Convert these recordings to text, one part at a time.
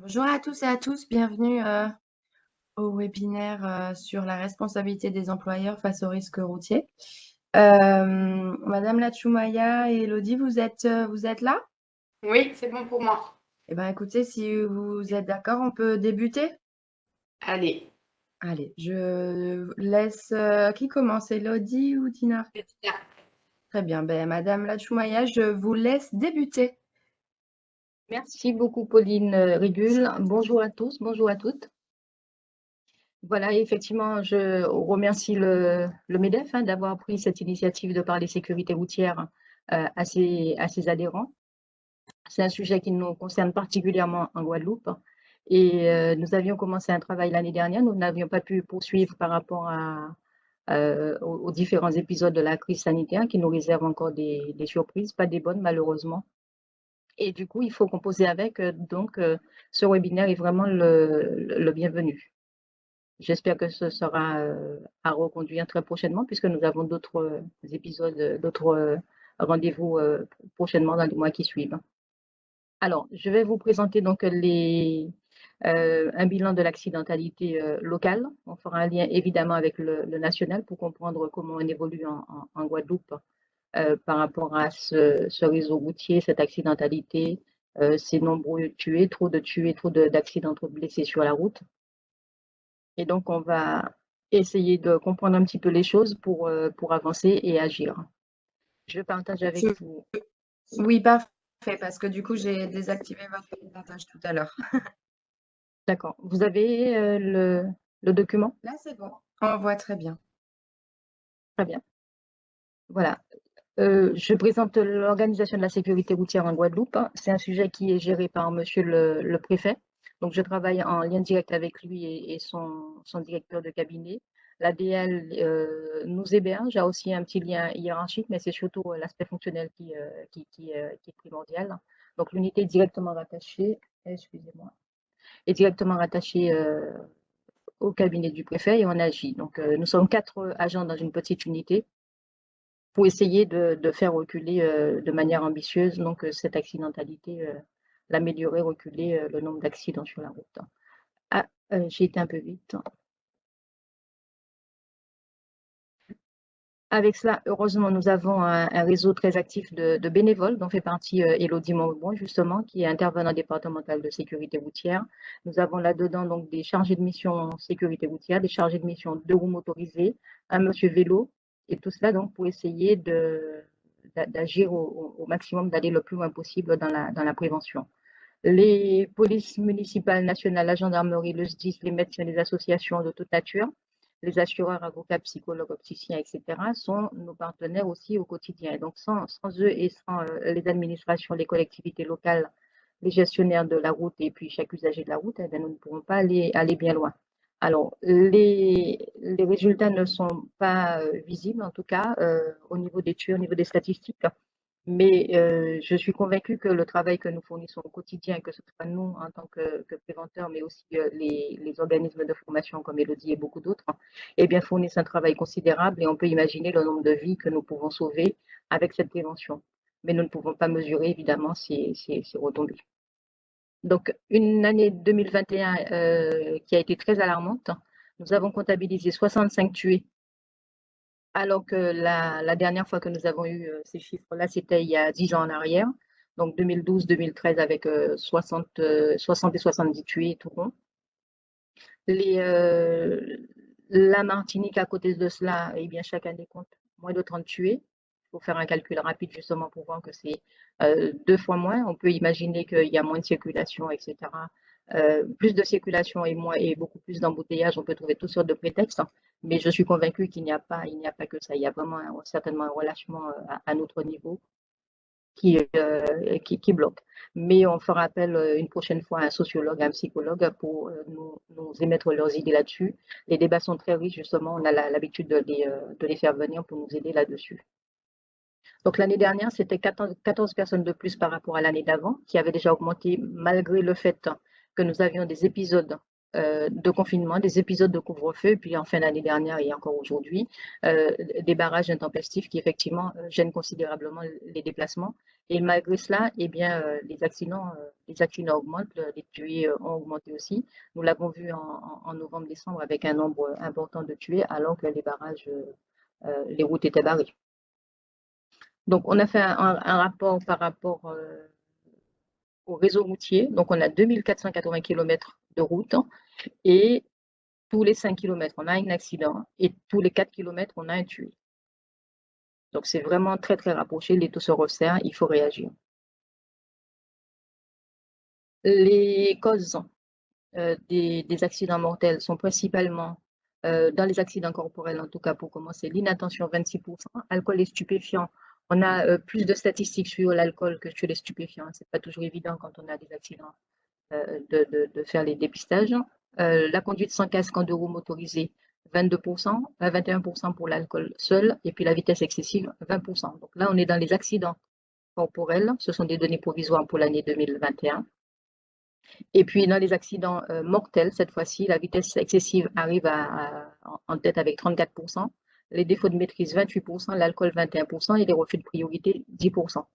Bonjour à tous et à tous, bienvenue au webinaire sur la responsabilité des employeurs face aux risques routiers. Madame Lachoumaya et Elodie, vous êtes là? Oui, c'est bon pour moi. Eh bien, écoutez, si vous êtes d'accord, on peut débuter? Allez, Allez, je laisse... qui commence, Elodie ou Tina? c'est bien. Très bien, ben, Madame Lachoumaya, je vous laisse débuter. Merci beaucoup, Pauline Régul. Bonjour à tous, bonjour à toutes. Voilà, effectivement, je remercie le MEDEF d'avoir pris cette initiative de parler sécurité routière à ses adhérents. C'est un sujet qui nous concerne particulièrement en Guadeloupe. Et nous avions commencé un travail l'année dernière. Nous n'avions pas pu poursuivre par rapport aux différents épisodes de la crise sanitaire qui nous réservent encore des surprises, pas des bonnes malheureusement. Et du coup, il faut composer avec. Donc, ce webinaire est vraiment le bienvenu. J'espère que ce sera à reconduire très prochainement puisque nous avons d'autres épisodes, d'autres rendez-vous prochainement dans les mois qui suivent. Alors, je vais vous présenter donc un bilan de l'accidentalité locale. On fera un lien évidemment avec le national pour comprendre comment on évolue en Guadeloupe par rapport à ce réseau routier, cette accidentalité, ces nombreux tués, trop d'accidents, trop de blessés sur la route. Et donc, on va essayer de comprendre un petit peu les choses pour avancer et agir. Je partage avec vous. Oui, parfait, parce que du coup, j'ai désactivé votre partage tout à l'heure. D'accord. Vous avez le document? Là, c'est bon, on voit très bien. Très bien. Voilà. Je présente l'organisation de la sécurité routière en Guadeloupe. C'est un sujet qui est géré par monsieur le préfet. Donc, je travaille en lien direct avec lui et son directeur de cabinet. L'ADL nous héberge, a aussi un petit lien hiérarchique, mais c'est surtout l'aspect fonctionnel qui est primordial. Donc, l'unité est directement rattachée, excusez-moi, est directement rattachée au cabinet du préfet et on agit. Donc, nous sommes 4 agents dans une petite unité pour essayer de faire reculer de manière ambitieuse donc cette accidentalité, l'améliorer, reculer le nombre d'accidents sur la route. Ah, j'ai été un peu vite. Avec cela, heureusement, nous avons un réseau très actif de bénévoles dont fait partie Élodie Montbon, justement, qui est intervenant départemental de sécurité routière. Nous avons là-dedans donc des chargés de mission sécurité routière, des chargés de mission deux roues motorisées, un monsieur vélo, et tout cela donc pour essayer d'agir au maximum, d'aller le plus loin possible dans la prévention. Les polices municipales nationales, la gendarmerie, le SDIS, les médecins, les associations de toute nature, les assureurs, avocats, psychologues, opticiens, etc., sont nos partenaires aussi au quotidien. Et donc, sans eux et sans les administrations, les collectivités locales, les gestionnaires de la route et puis chaque usager de la route, eh bien, nous ne pourrons pas aller bien loin. Alors, les résultats ne sont pas visibles, en tout cas, au niveau des tués, au niveau des statistiques. Mais je suis convaincue que le travail que nous fournissons au quotidien, que ce soit nous en tant que préventeurs, mais aussi les organismes de formation comme Elodie et beaucoup d'autres, eh bien, fournissent un travail considérable et on peut imaginer le nombre de vies que nous pouvons sauver avec cette prévention. Mais nous ne pouvons pas mesurer évidemment ces retombées. Donc, une année 2021 qui a été très alarmante. Nous avons comptabilisé 65 tués alors que la dernière fois que nous avons eu ces chiffres-là, c'était il y a 10 ans en arrière, donc 2012-2013 avec 60 et 70 tués tout rond. La Martinique, à côté de cela, eh bien, chaque année compte moins de 30 tués. Il faut faire un calcul rapide justement pour voir que c'est 2 fois moins. On peut imaginer qu'il y a moins de circulation, etc. Plus de circulation et beaucoup plus d'embouteillages, on peut trouver toutes sortes de prétextes, mais je suis convaincue qu'il n'y a pas que ça. Il y a vraiment certainement un relâchement à notre niveau qui bloque. Mais on fera appel une prochaine fois à un sociologue, à un psychologue pour nous émettre leurs idées là-dessus. Les débats sont très riches, justement, on a l'habitude de les faire venir pour nous aider là-dessus. Donc l'année dernière, c'était 14 personnes de plus par rapport à l'année d'avant, qui avait déjà augmenté malgré le fait que nous avions des épisodes de confinement, des épisodes de couvre-feu, puis en fin d'année dernière et encore aujourd'hui, des barrages intempestifs qui effectivement gênent considérablement les déplacements. Et malgré cela, eh bien, les accidents augmentent, les tués ont augmenté aussi. Nous l'avons vu en novembre-décembre avec un nombre important de tués, alors que les barrages, les routes étaient barrées. Donc, on a fait un rapport par rapport au réseau routier. Donc, on a 2480 km de route et tous les 5 km, on a un accident et tous les 4 km, on a un tué. Donc, c'est vraiment très, très rapproché. Les taux se resserrent, il faut réagir. Les causes des accidents mortels sont principalement dans les accidents corporels, en tout cas pour commencer, l'inattention 26%, alcool et stupéfiants. On a plus de statistiques sur l'alcool que sur les stupéfiants. C'est pas toujours évident quand on a des accidents de faire les dépistages. La conduite sans casque en deux roues motorisés, 22%, 21% pour l'alcool seul, et puis la vitesse excessive, 20%. Donc là, on est dans les accidents corporels. Ce sont des données provisoires pour l'année 2021. Et puis, dans les accidents mortels, cette fois-ci, la vitesse excessive arrive en tête avec 34%, les défauts de maîtrise 28%, l'alcool 21% et les refus de priorité 10%.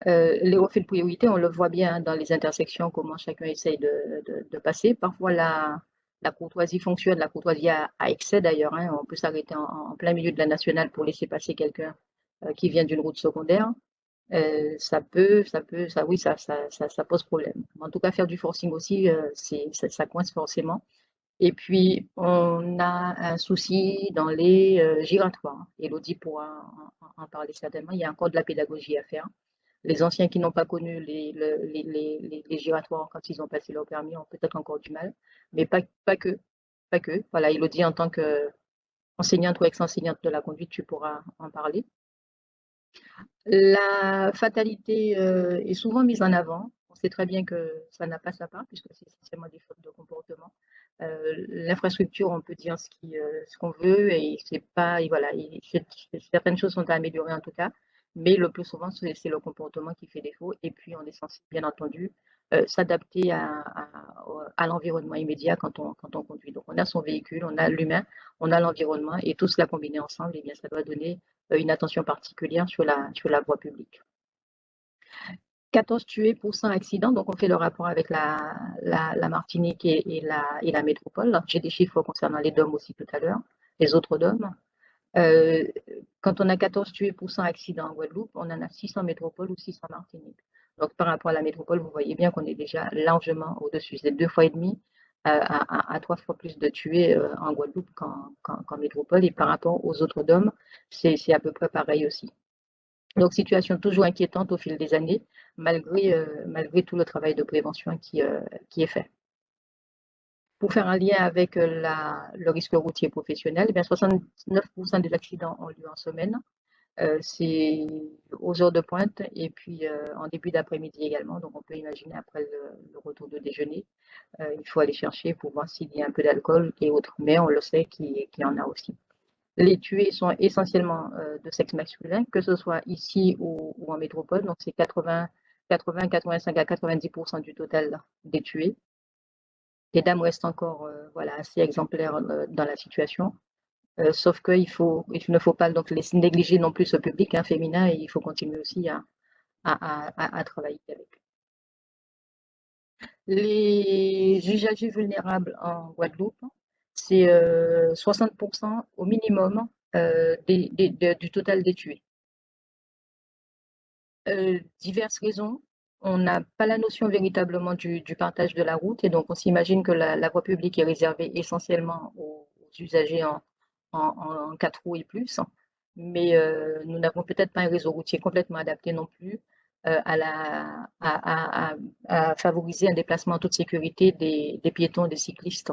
Les refus de priorité, on le voit bien dans les intersections, comment chacun essaye de passer. Parfois, la courtoisie fonctionne, la courtoisie à excès d'ailleurs. Hein. On peut s'arrêter en plein milieu de la nationale pour laisser passer quelqu'un qui vient d'une route secondaire. Ça pose problème. En tout cas, faire du forcing aussi, ça coince forcément. Et puis, on a un souci dans les giratoires. Élodie pourra en parler certainement. Il y a encore de la pédagogie à faire. Les anciens qui n'ont pas connu les giratoires quand ils ont passé leur permis ont peut-être encore du mal, mais pas que. Pas que. Voilà, Élodie, en tant qu'enseignante ou ex-enseignante de la conduite, tu pourras en parler. La fatalité est souvent mise en avant. On sait très bien que ça n'a pas sa part, puisque c'est essentiellement des fautes de comportement. L'infrastructure, on peut dire ce qu'on veut, et c'est pas, et voilà, certaines choses sont à améliorer en tout cas, mais le plus souvent, c'est le comportement qui fait défaut. Et puis, on est censé, bien entendu, s'adapter à l'environnement immédiat quand on conduit. Donc, on a son véhicule, on a l'humain, on a l'environnement, et tout cela combiné ensemble, eh bien, ça doit donner une attention particulière sur la voie publique. 14 tués pour 100 accidents, donc on fait le rapport avec la Martinique et la métropole. J'ai des chiffres concernant les DOM aussi tout à l'heure, les autres DOM. Quand on a 14 tués pour 100 accidents en Guadeloupe, on en a 600 métropole ou 600 Martinique. Donc par rapport à la métropole, vous voyez bien qu'on est déjà largement au-dessus. C'est 2,5 fois à 3 fois plus de tués en Guadeloupe qu'en métropole. Et par rapport aux autres DOM, c'est à peu près pareil aussi. Donc, situation toujours inquiétante au fil des années, malgré tout le travail de prévention qui est fait. Pour faire un lien avec le risque routier professionnel, eh bien 69% des accidents ont lieu en semaine. C'est aux heures de pointe et puis en début d'après-midi également. Donc, on peut imaginer après le retour de déjeuner, il faut aller chercher pour voir s'il y a un peu d'alcool et autres. Mais on le sait qu'il y en a aussi. Les tués sont essentiellement de sexe masculin, que ce soit ici ou en métropole. Donc, c'est 80, 85 à 90% du total des tués. Les dames restent encore voilà, assez exemplaires dans la situation. Sauf qu'il ne faut pas donc les négliger non plus ce public féminin et il faut continuer aussi à travailler avec. Les usagers vulnérables en Guadeloupe, c'est 60% au minimum du total des tués. Diverses raisons. On n'a pas la notion véritablement du partage de la route et donc on s'imagine que la voie publique est réservée essentiellement aux usagers en 4 roues et plus, mais nous n'avons peut-être pas un réseau routier complètement adapté non plus à favoriser un déplacement en toute sécurité des piétons, des cyclistes,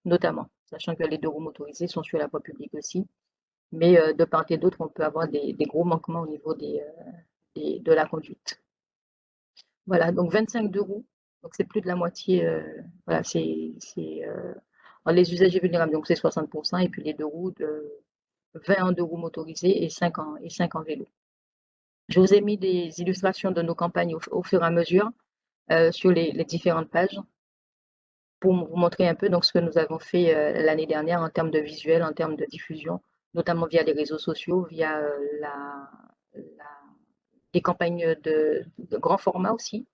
notamment, sachant que les deux roues motorisées sont sur la voie publique aussi. Mais de part et d'autre, on peut avoir des gros manquements au niveau de la conduite. Voilà, donc 25 deux roues, donc c'est plus de la moitié. Voilà, les usagers vulnérables, donc c'est 60%, et puis les deux roues, 20 en deux roues motorisées et 5 en vélo. Je vous ai mis des illustrations de nos campagnes au fur et à mesure sur les différentes pages. pour vous montrer un peu donc, ce que nous avons fait l'année dernière en termes de visuel, en termes de diffusion, notamment via les réseaux sociaux, via des campagnes de grand format aussi.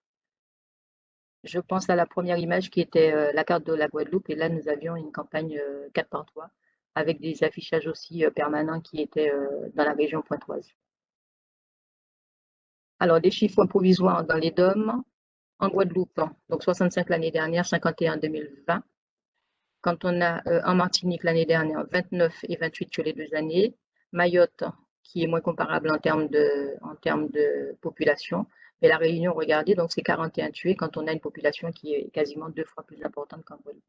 Je pense à la première image qui était la carte de la Guadeloupe, et là nous avions une campagne 4x3 avec des affichages aussi permanents qui étaient dans la région pointoise. Alors, des chiffres provisoires dans les DOM, en Guadeloupe, donc 65 l'année dernière, 51 en 2020. Quand on a en Martinique l'année dernière, 29 et 28 sur les 2 années. Mayotte, qui est moins comparable en termes de population. Mais la Réunion, regardez, donc c'est 41 tués quand on a une population qui est quasiment 2 fois plus importante qu'en Guadeloupe.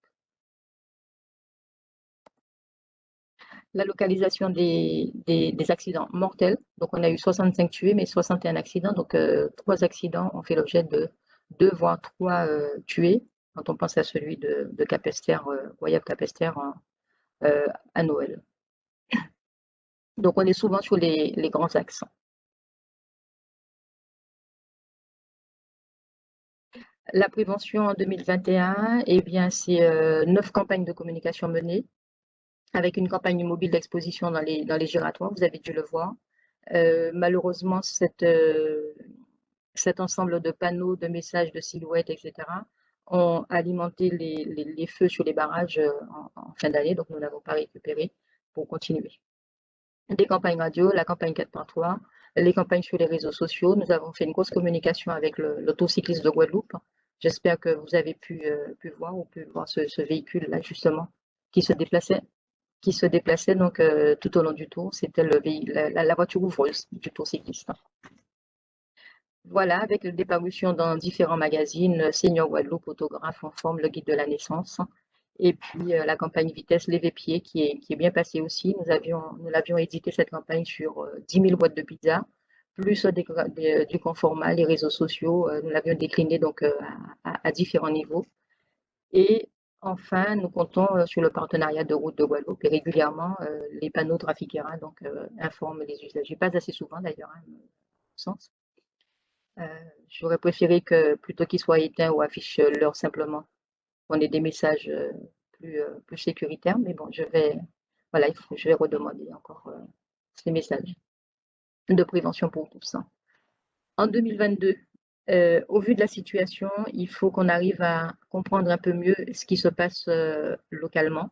La localisation des accidents mortels. Donc, on a eu 65 tués, mais 61 accidents. Donc, 3 accidents ont fait l'objet de 2 voire 3 tués. Quand on pense à celui de Capesterre, Royal Capesterre à Noël. Donc, on est souvent sur les grands axes. La prévention en 2021, eh bien, c'est 9 campagnes de communication menées, avec une campagne mobile d'exposition dans les giratoires, vous avez dû le voir. Malheureusement, cet ensemble de panneaux, de messages, de silhouettes, etc., ont alimenté les feux sur les barrages en fin d'année, donc nous n'avons pas récupéré pour continuer. Des campagnes radio, la campagne 4x3, les campagnes sur les réseaux sociaux. Nous avons fait une grosse communication avec l'autocycliste de Guadeloupe. J'espère que vous avez pu voir ce véhicule-là, justement, qui se déplaçait donc tout au long du tour. C'était la voiture ouvreuse du tour cycliste. Voilà, avec des parutions dans différents magazines, Senior Guadeloupe, Autographe en forme, le guide de la naissance. Et puis la campagne Vitesse Lévé-Pied qui est bien passée aussi. Nous l'avions édité cette campagne sur 10 000 boîtes de pizza, plus du grand format, les réseaux sociaux. Nous l'avions décliné donc à différents niveaux. Et enfin, nous comptons sur le partenariat de Route de Guadeloupe, et régulièrement les panneaux Trafiquera donc informent les usagers, pas assez souvent d'ailleurs, à mon sens. J'aurais préféré que plutôt qu'ils soient éteints ou affichent l'heure simplement, on ait des messages plus sécuritaires, mais bon, je vais redemander encore ces messages de prévention pour tous. En 2022, au vu de la situation, il faut qu'on arrive à comprendre un peu mieux ce qui se passe localement,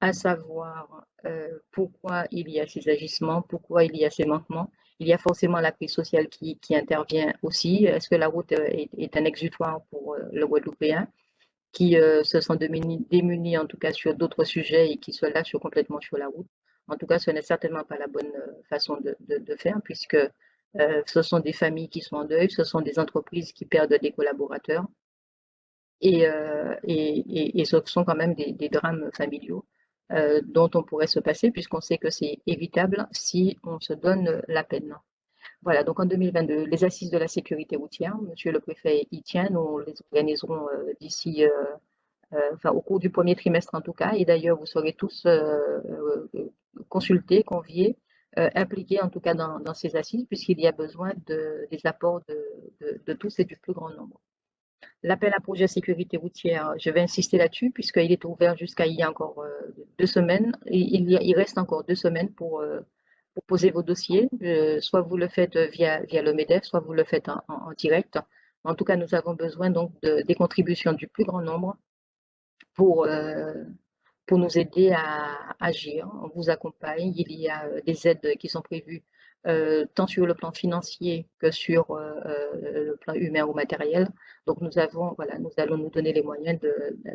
à savoir pourquoi il y a ces agissements, pourquoi il y a ces manquements. Il y a forcément la crise sociale qui intervient aussi. Est-ce que la route est un exutoire pour le Guadeloupéen qui se sent démunis en tout cas sur d'autres sujets et qui se lâchent complètement sur la route? En tout cas, ce n'est certainement pas la bonne façon de faire, puisque ce sont des familles qui sont en deuil, ce sont des entreprises qui perdent des collaborateurs, et ce sont quand même des drames familiaux dont on pourrait se passer, puisqu'on sait que c'est évitable si on se donne la peine. Voilà, donc en 2022, les assises de la sécurité routière, monsieur le préfet y tient, nous les organiserons d'ici, au cours du premier trimestre en tout cas, et d'ailleurs vous serez tous consultés, conviés, impliqués en tout cas dans ces assises, puisqu'il y a besoin des apports de tous et du plus grand nombre. L'appel à projet sécurité routière, je vais insister là-dessus puisqu'il est ouvert jusqu'à il y a encore 2 semaines. Il reste encore 2 semaines pour poser vos dossiers. Soit vous le faites via le MEDEF, soit vous le faites en direct. En tout cas, nous avons besoin donc des contributions du plus grand nombre pour nous aider à agir. On vous accompagne. Il y a des aides qui sont prévues tant sur le plan financier que sur le plan humain ou matériel. Donc nous allons nous donner les moyens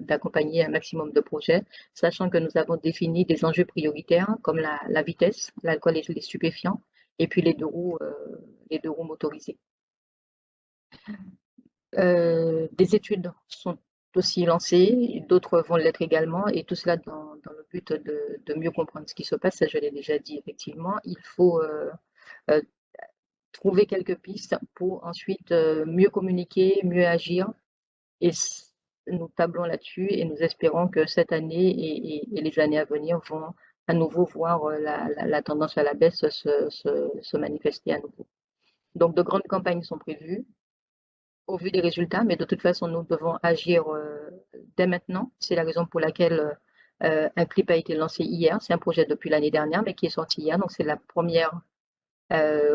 d'accompagner un maximum de projets, sachant que nous avons défini des enjeux prioritaires comme la vitesse, l'alcool et les stupéfiants, et puis les deux roues motorisées. Des études sont aussi lancées, d'autres vont l'être également, et tout cela dans le but de mieux comprendre ce qui se passe. Ça, je l'ai déjà dit, effectivement. Il faut trouver quelques pistes pour ensuite mieux communiquer, mieux agir, et nous tablons là-dessus et nous espérons que cette année et les années à venir vont à nouveau voir la tendance à la baisse se manifester à nouveau. Donc de grandes campagnes sont prévues. au vu des résultats, mais de toute façon, nous devons agir dès maintenant. C'est la raison pour laquelle un clip a été lancé hier. C'est un projet depuis l'année dernière, mais qui est sorti hier. Donc, c'est la première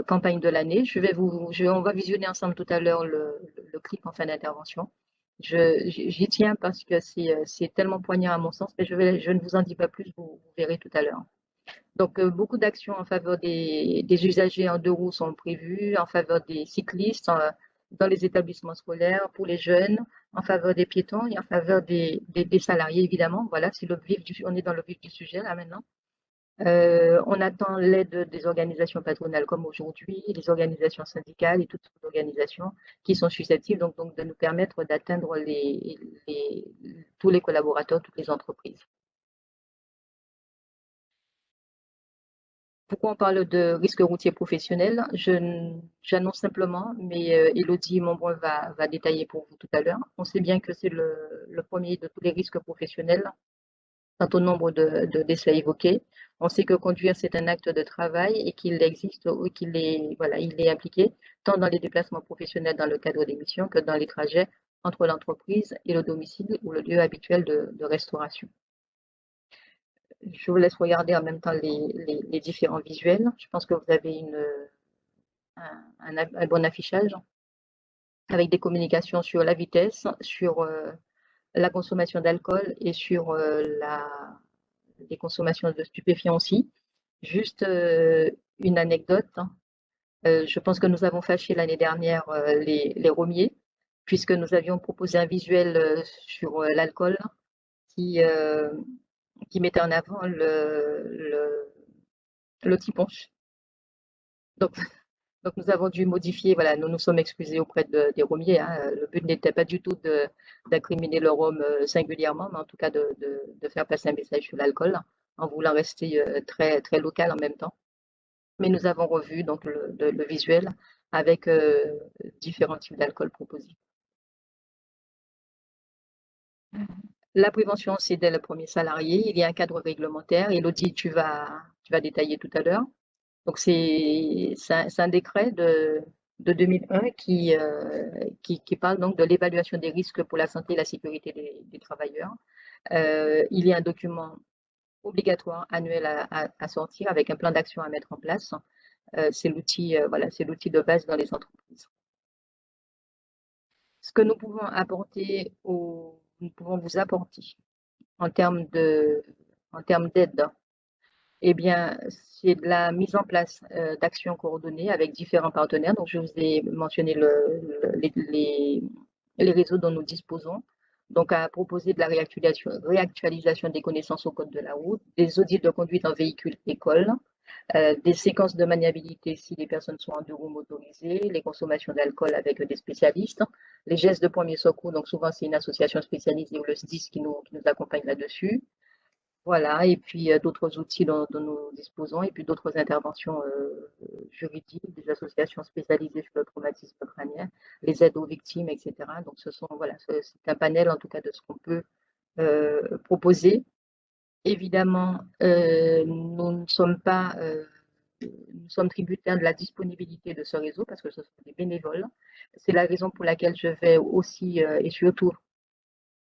campagne de l'année. On va visionner ensemble tout à l'heure le clip en fin d'intervention. J'y tiens parce que c'est tellement poignant à mon sens, mais je ne vous en dis pas plus, vous verrez tout à l'heure. Donc, beaucoup d'actions en faveur des usagers en deux roues sont prévues, en faveur des cyclistes, dans les établissements scolaires, pour les jeunes, en faveur des piétons et en faveur des salariés, évidemment. Voilà, on est dans le vif du sujet là maintenant. On attend l'aide des organisations patronales comme aujourd'hui, des organisations syndicales et toutes les organisations qui sont susceptibles donc de nous permettre d'atteindre tous les collaborateurs, toutes les entreprises. Pourquoi on parle de risque routier professionnel? J'annonce simplement, mais Élodie Monbrun va détailler pour vous tout à l'heure. On sait bien que c'est le premier de tous les risques professionnels quant au nombre de décès évoqués. On sait que conduire, c'est un acte de travail et qu'il existe ou il est impliqué tant dans les déplacements professionnels dans le cadre des missions que dans les trajets entre l'entreprise et le domicile ou le lieu habituel de restauration. Je vous laisse regarder en même temps les différents visuels. Je pense que vous avez un bon affichage avec des communications sur la vitesse, sur la consommation d'alcool et sur les consommations de stupéfiants aussi. Juste une anecdote. Je pense que nous avons fâché l'année dernière les romiers, puisque nous avions proposé un visuel sur l'alcool qui, euh, qui mettait en avant le petit punch. Donc, donc nous avons dû modifier, voilà, nous nous sommes excusés auprès des romiers. Hein. Le but n'était pas du tout d'incriminer le rhum singulièrement, mais en tout cas de faire passer un message sur l'alcool, en voulant rester très, très local en même temps. Mais nous avons revu donc le visuel avec différents types d'alcool proposés. La prévention, c'est dès le premier salarié. Il y a un cadre réglementaire. Élodie, tu vas détailler tout à l'heure. Donc, c'est un décret de 2001 qui parle donc de l'évaluation des risques pour la santé et la sécurité des travailleurs. Il y a un document obligatoire annuel à sortir avec un plan d'action à mettre en place. C'est l'outil de base dans les entreprises. Ce que nous pouvons vous apporter en termes d'aide, eh bien, c'est de la mise en place d'actions coordonnées avec différents partenaires. Donc, je vous ai mentionné les réseaux dont nous disposons. Donc, à proposer de la réactualisation des connaissances au code de la route, des audits de conduite en véhicule école, des séquences de maniabilité si les personnes sont en deux roues motorisées, les consommations d'alcool avec des spécialistes, les gestes de premier secours, donc souvent c'est une association spécialisée ou le SDIS qui nous accompagne là-dessus. Voilà, et puis d'autres outils dont nous disposons, et puis d'autres interventions juridiques, des associations spécialisées sur le traumatisme crânien, les aides aux victimes, etc. Donc c'est un panel en tout cas de ce qu'on peut proposer. Évidemment, nous sommes tributaires de la disponibilité de ce réseau parce que ce sont des bénévoles. C'est la raison pour laquelle je vais aussi et surtout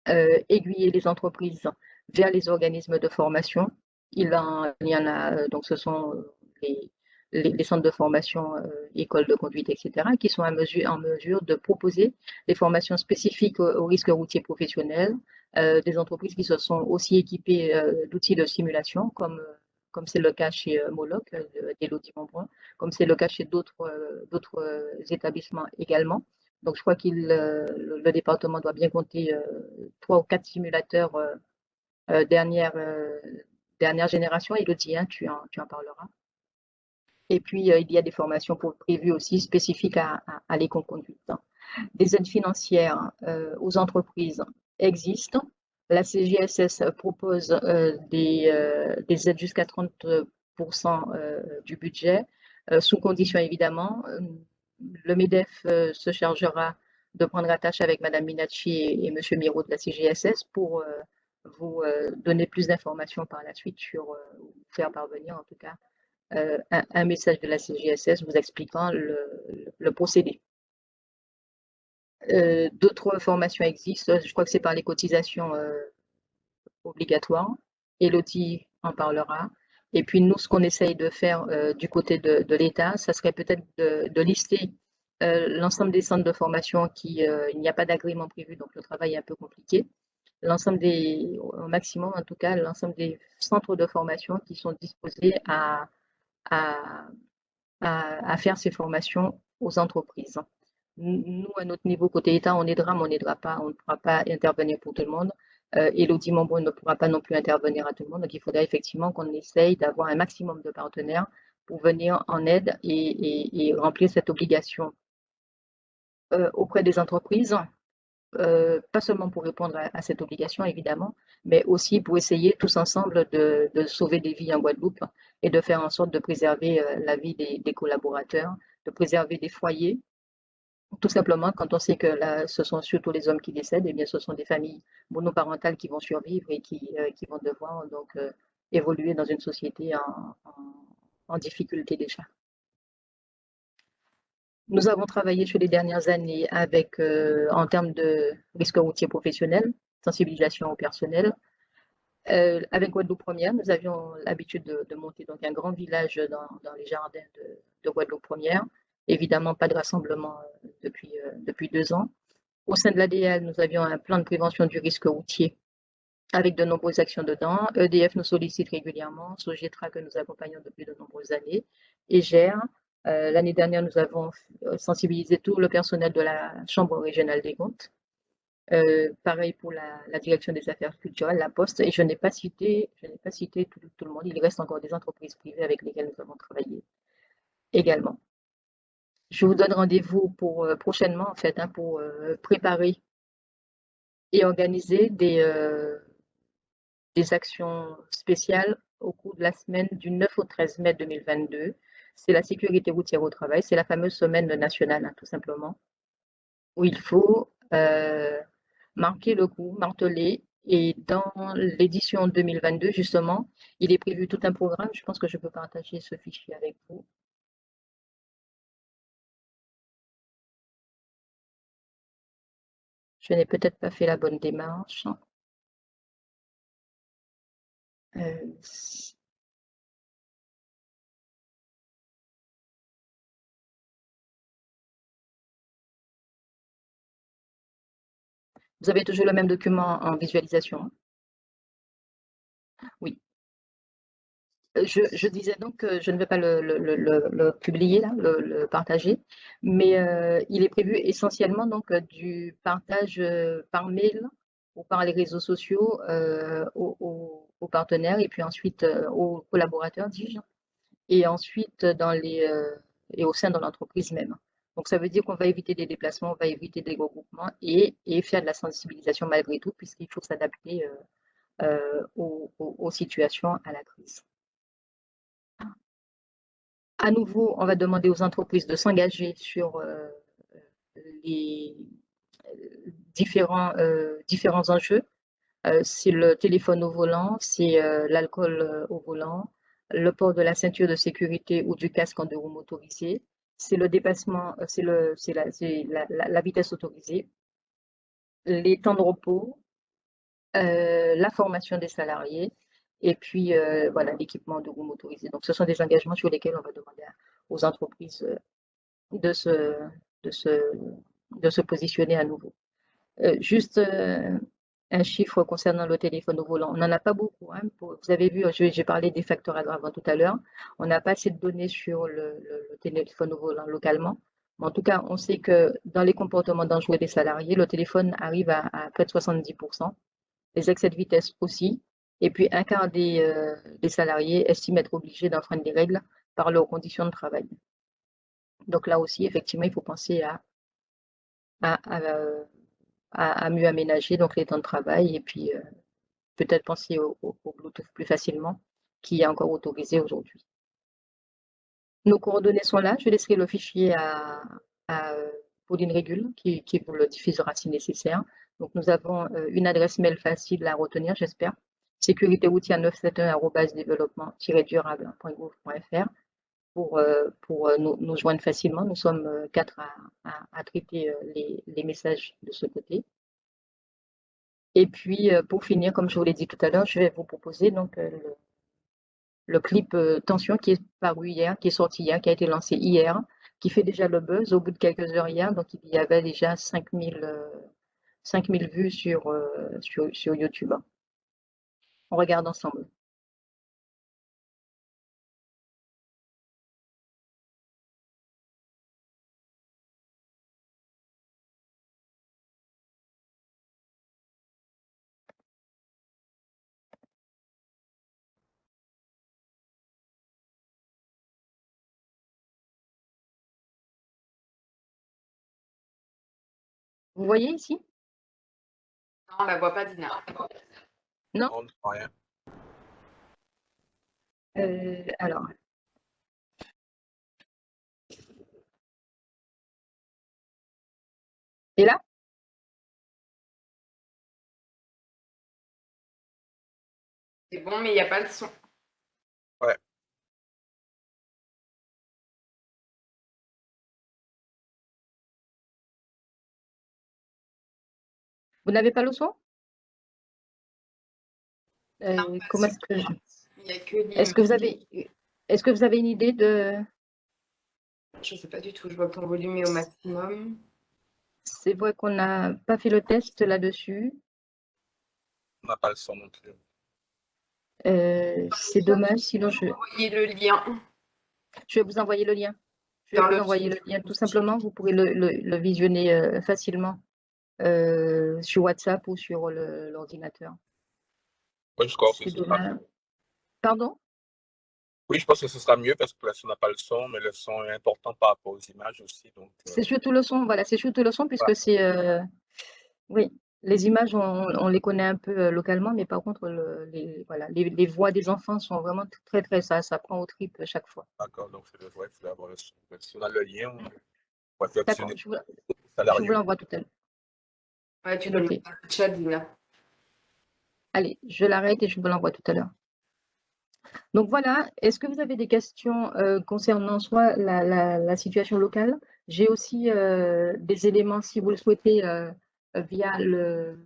aiguiller les entreprises vers les organismes de formation. Il y en a, donc ce sont les centres de formation, écoles de conduite, etc., qui sont en mesure de proposer des formations spécifiques aux risques routiers professionnels, des entreprises qui se sont aussi équipées d'outils de simulation, comme c'est le cas chez Moloc, d'Élodie Monbrun, comme c'est le cas chez d'autres établissements également. Donc, je crois que le département doit bien compter 3 ou 4 simulateurs dernière génération. Élodie, hein, tu en parleras. Et puis, il y a des formations prévues aussi spécifiques à l'éco-conduite. Des aides financières aux entreprises existent. La CGSS propose des aides jusqu'à 30% du budget, sous condition évidemment. Le MEDEF se chargera de prendre attache avec Madame Minacci et Monsieur Miro de la CGSS pour vous donner plus d'informations par la suite sur vous faire parvenir en tout cas un message de la CGSS vous expliquant le procédé. D'autres formations existent, je crois que c'est par les cotisations obligatoires. Elodie en parlera. Et puis nous, ce qu'on essaye de faire du côté de l'État, ça serait peut-être de lister l'ensemble des centres de formation il n'y a pas d'agrément prévu, donc le travail est un peu compliqué. L'ensemble au maximum en tout cas, l'ensemble des centres de formation qui sont disposés à, à faire ces formations aux entreprises. Nous, à notre niveau, côté État, on aidera, mais on n'aidera pas, on ne pourra pas intervenir pour tout le monde. Élodie Montbrun ne pourra pas non plus intervenir à tout le monde. Donc, il faudra effectivement qu'on essaye d'avoir un maximum de partenaires pour venir en aide et remplir cette obligation auprès des entreprises, pas seulement pour répondre à cette obligation, évidemment, mais aussi pour essayer tous ensemble de sauver des vies en Guadeloupe et de faire en sorte de préserver la vie des collaborateurs, de préserver des foyers. Tout simplement, quand on sait que là, ce sont surtout les hommes qui décèdent, eh bien, ce sont des familles monoparentales qui vont survivre et qui vont devoir donc évoluer dans une société en difficulté déjà. Nous avons travaillé sur les dernières années avec, en termes de risque routier professionnel, sensibilisation au personnel. Avec Guadeloupe Première, nous avions l'habitude de monter donc un grand village dans les jardins de Guadeloupe Première. Évidemment, pas de rassemblement depuis 2 ans. Au sein de l'ADL, nous avions un plan de prévention du risque routier avec de nombreuses actions dedans. EDF nous sollicite régulièrement, Sogetra que nous accompagnons depuis de nombreuses années, et GER. L'année dernière, nous avons sensibilisé tout le personnel de la Chambre régionale des comptes. Pareil pour la direction des affaires culturelles, la Poste, et je n'ai pas cité tout le monde. Il reste encore des entreprises privées avec lesquelles nous avons travaillé également. Je vous donne rendez-vous pour prochainement en fait pour préparer et organiser des actions spéciales au cours de la semaine du 9 au 13 mai 2022. C'est la sécurité routière au travail, c'est la fameuse semaine nationale, tout simplement, où il faut marquer le coup, marteler. Et dans l'édition 2022, justement, il est prévu tout un programme. Je pense que je peux partager ce fichier avec vous. Je n'ai peut-être pas fait la bonne démarche. Vous avez toujours le même document en visualisation? Oui. Je disais donc que je ne vais pas le publier là, le partager, mais il est prévu essentiellement donc du partage par mail ou par les réseaux sociaux aux partenaires et puis ensuite aux collaborateurs, dis-je, et ensuite et au sein de l'entreprise même. Donc ça veut dire qu'on va éviter des déplacements, on va éviter des regroupements et faire de la sensibilisation malgré tout, puisqu'il faut s'adapter aux situations, à la crise. À nouveau, on va demander aux entreprises de s'engager sur les différents enjeux. C'est le téléphone au volant, c'est l'alcool au volant, le port de la ceinture de sécurité ou du casque en deux roues motorisé, c'est le dépassement, c'est la vitesse autorisée, les temps de repos, la formation des salariés et puis voilà, l'équipement de roues motorisées. Donc, ce sont des engagements sur lesquels on va demander aux entreprises de se, de se, de se positionner à nouveau. Juste un chiffre concernant le téléphone au volant. On n'en a pas beaucoup. Hein, vous avez vu, j'ai parlé des facteurs aggravants tout à l'heure. On n'a pas assez de données sur le téléphone au volant localement. Mais en tout cas, on sait que dans les comportements dangereux des salariés, le téléphone arrive à près de 70%. Les excès de vitesse aussi. Et puis, un quart des salariés estiment être obligés d'enfreindre des règles par leurs conditions de travail. Donc là aussi, effectivement, il faut penser à mieux aménager donc les temps de travail et puis peut-être penser au Bluetooth plus facilement, qui est encore autorisé aujourd'hui. Nos coordonnées sont là. Je laisserai le fichier à Pauline Régule qui vous le diffusera si nécessaire. Donc, nous avons une adresse mail facile à retenir, j'espère. sécuritéroutière971@développement-durable.gouv.fr. nous joindre facilement. Nous sommes 4 à traiter les messages de ce côté. Et puis, pour finir, comme je vous l'ai dit tout à l'heure, je vais vous proposer donc le clip Tension qui est paru hier, qui est sorti hier, qui a été lancé hier, qui fait déjà le buzz au bout de quelques heures hier. Donc, il y avait déjà 5000 vues sur YouTube. On regarde ensemble. Vous voyez ici? Non, on la voit pas, Dina. Non? Non, rien. Alors, et là? C'est bon, mais il n'y a pas le son. Ouais. Vous n'avez pas le son? Non, pas Comment sur est-ce que moi. Il n'y a que est-ce que vous avez une idée de Je ne sais pas du tout, je vois que ton volume est au maximum. c'est vrai qu'on n'a pas fait le test là-dessus. On n'a pas le son non plus. C'est dommage, sinon Vous voyez le lien je vais vous envoyer le lien. Je vais dans vous le envoyer le chat. lien tout simplement. Vous pourrez le visionner facilement sur WhatsApp ou sur l'ordinateur. Oui, je crois que C'est ce sera dommage. mieux. Pardon? Oui, je pense que ce sera mieux parce que là, on n'a pas le son, mais le son est important par rapport aux images aussi. Donc, C'est surtout le son, voilà, c'est surtout le son voilà. puisque c'est oui, les images on les connaît un peu localement, mais par contre les voix des enfants sont vraiment très très ça prend aux tripes chaque fois. D'accord, donc il faut avoir le son. Si on a le lien, on va faire D'accord, actionner je le vous salarié. l'envoie tout à l'heure. Ouais, tu C'est peux le noté. mettre dans le chat, Dina. Allez, je l'arrête et je vous l'envoie tout à l'heure. Donc voilà, est-ce que vous avez des questions concernant soit la situation locale? J'ai aussi des éléments, si vous le souhaitez, via le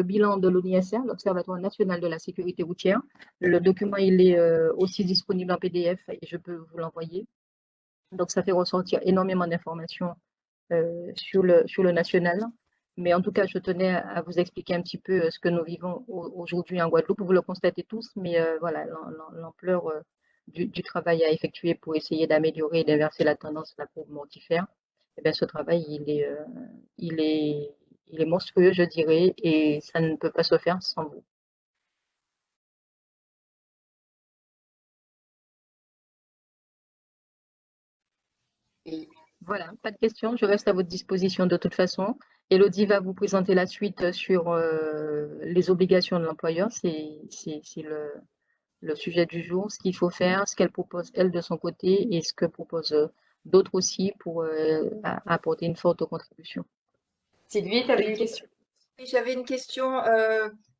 bilan de l'ONISR, l'Observatoire national de la sécurité routière. Le document, il est aussi disponible en PDF et je peux vous l'envoyer. Donc ça fait ressortir énormément d'informations sur le national. Mais en tout cas, je tenais à vous expliquer un petit peu ce que nous vivons aujourd'hui en Guadeloupe. Vous le constatez tous, mais voilà, l'ampleur du travail à effectuer pour essayer d'améliorer et d'inverser la tendance de la courbe mortifère, eh bien, ce travail, il est monstrueux, je dirais, et ça ne peut pas se faire sans vous. Et Voilà, pas de questions, je reste à votre disposition de toute façon. Elodie va vous présenter la suite sur les obligations de l'employeur, c'est le sujet du jour, ce qu'il faut faire, ce qu'elle propose elle de son côté et ce que proposent d'autres aussi pour apporter une forte contribution. Sylvie, tu avais une question? Oui, j'avais une question.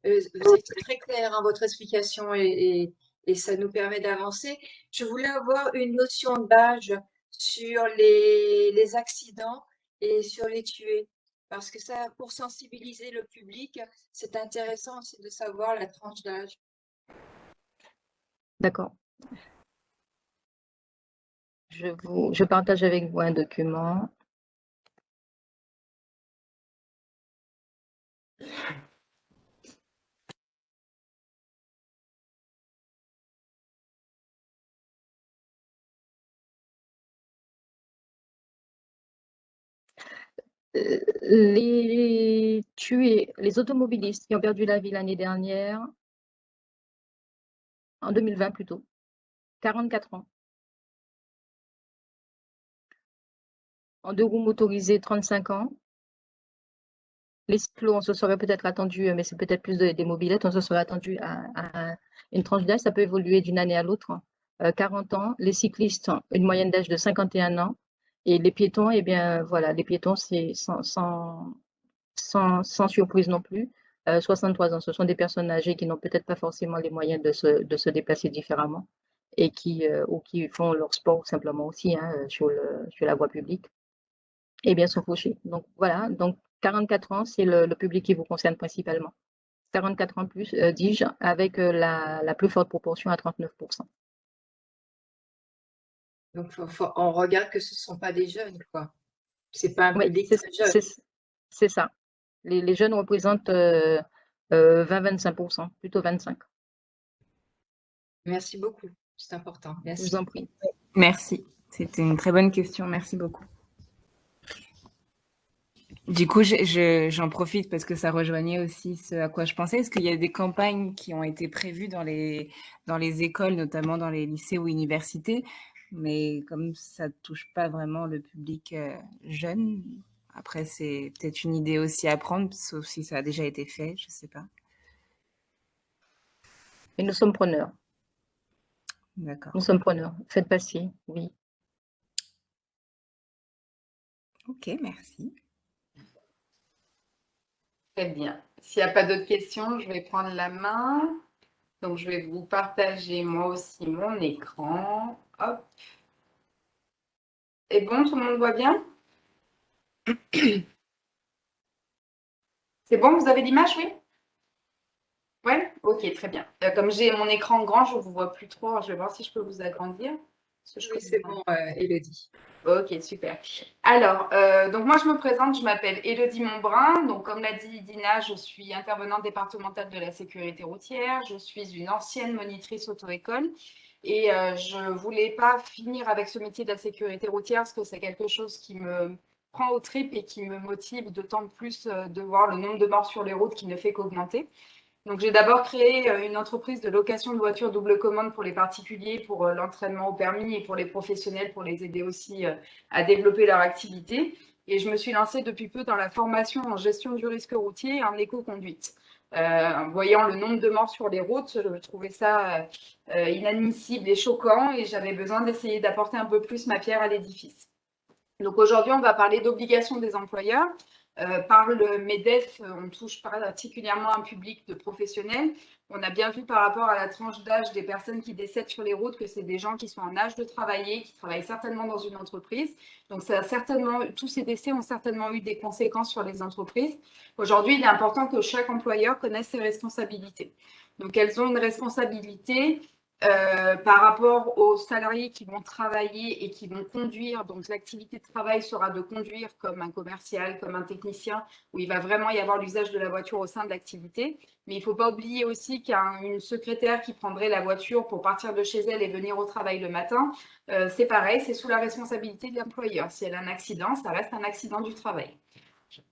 C'est très clair, hein, votre explication et ça nous permet d'avancer. Je voulais avoir une notion d'âge sur les accidents et sur les tués. Parce que ça, pour sensibiliser le public, c'est intéressant aussi de savoir la tranche d'âge. D'accord. Je partage avec vous un document. Les tués, les automobilistes qui ont perdu la vie l'année dernière, en 2020 plutôt, 44 ans. En deux roues motorisées, 35 ans. Les cyclos, on se serait peut-être attendu, mais c'est peut-être plus des mobylettes, on se serait attendu à une tranche d'âge, ça peut évoluer d'une année à l'autre. 40 ans. Les cyclistes, une moyenne d'âge de 51 ans. Et les piétons, eh bien voilà, les piétons, c'est sans surprise non plus. 63 ans, ce sont des personnes âgées qui n'ont peut-être pas forcément les moyens de se déplacer différemment. et ou qui font leur sport simplement aussi hein, sur la voie publique, eh bien, sont fauchés. Donc voilà, donc 44 ans, c'est le public qui vous concerne principalement. 44 ans plus, dis-je, avec la plus forte proportion à 39%. Donc, on regarde que ce ne sont pas des jeunes, quoi. C'est pas un Oui, public très jeune. c'est ça. Les jeunes représentent 20-25%, plutôt 25%. Merci beaucoup, c'est important. Je Merci. vous en prie. Merci, c'était une très bonne question, merci beaucoup. Du coup, j'en profite parce que ça rejoignait aussi ce à quoi je pensais. Est-ce qu'il y a des campagnes qui ont été prévues dans les écoles, notamment dans les lycées ou universités, mais comme ça ne touche pas vraiment le public jeune, après c'est peut-être une idée aussi à prendre, sauf si ça a déjà été fait, je ne sais pas. Et nous sommes preneurs. D'accord. Nous sommes preneurs. Faites passer, oui. Ok, merci. Très bien. S'il n'y a pas d'autres questions, je vais prendre la main. Donc, je vais vous partager moi aussi mon écran. Hop. Et bon, tout le monde voit bien? C'est bon, vous avez l'image, oui? Ouais? Ok, très bien. Comme j'ai mon écran grand, je ne vous vois plus trop. Je vais voir si je peux vous agrandir. Oui, c'est bon, Élodie. Ok, super. Alors, donc moi je me présente, je m'appelle Élodie Montbrun. Donc comme l'a dit Dina, je suis intervenante départementale de la sécurité routière. Je suis une ancienne monitrice auto-école et je ne voulais pas finir avec ce métier de la sécurité routière parce que c'est quelque chose qui me prend aux tripes et qui me motive d'autant plus de voir le nombre de morts sur les routes qui ne fait qu'augmenter. Donc, j'ai d'abord créé une entreprise de location de voitures double commande pour les particuliers, pour l'entraînement au permis et pour les professionnels, pour les aider aussi à développer leur activité. Et je me suis lancée depuis peu dans la formation en gestion du risque routier et en éco-conduite. En voyant le nombre de morts sur les routes, je trouvais ça inadmissible et choquant et j'avais besoin d'essayer d'apporter un peu plus ma pierre à l'édifice. Donc aujourd'hui, on va parler d'obligations des employeurs. Par le MEDEF, on touche particulièrement un public de professionnels. On a bien vu par rapport à la tranche d'âge des personnes qui décèdent sur les routes que c'est des gens qui sont en âge de travailler, qui travaillent certainement dans une entreprise. Donc tous ces décès ont certainement eu des conséquences sur les entreprises. Aujourd'hui, il est important que chaque employeur connaisse ses responsabilités. Donc elles ont une responsabilité par rapport aux salariés qui vont travailler et qui vont conduire. Donc, l'activité de travail sera de conduire comme un commercial, comme un technicien, où il va vraiment y avoir l'usage de la voiture au sein de l'activité. Mais il ne faut pas oublier aussi qu'une secrétaire qui prendrait la voiture pour partir de chez elle et venir au travail le matin, c'est pareil, c'est sous la responsabilité de l'employeur. Si elle a un accident, ça reste un accident du travail.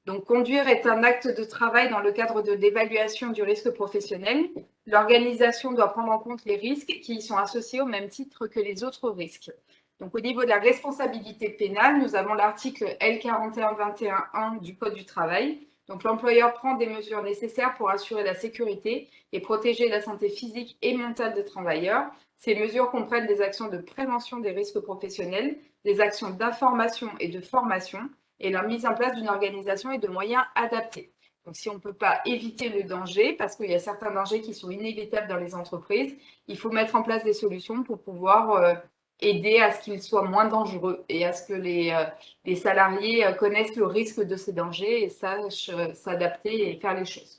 Donc, conduire est un acte de travail dans le cadre de l'évaluation du risque professionnel. L'organisation doit prendre en compte les risques qui y sont associés au même titre que les autres risques. Donc, au niveau de la responsabilité pénale, nous avons l'article L4121.1 du Code du travail. Donc, l'employeur prend des mesures nécessaires pour assurer la sécurité et protéger la santé physique et mentale des travailleurs. Ces mesures comprennent des actions de prévention des risques professionnels, des actions d'information et de formation, et la mise en place d'une organisation et de moyens adaptés. Donc, si on ne peut pas éviter le danger, parce qu'il y a certains dangers qui sont inévitables dans les entreprises, il faut mettre en place des solutions pour pouvoir aider à ce qu'ils soient moins dangereux et à ce que les salariés connaissent le risque de ces dangers et sachent s'adapter et faire les choses.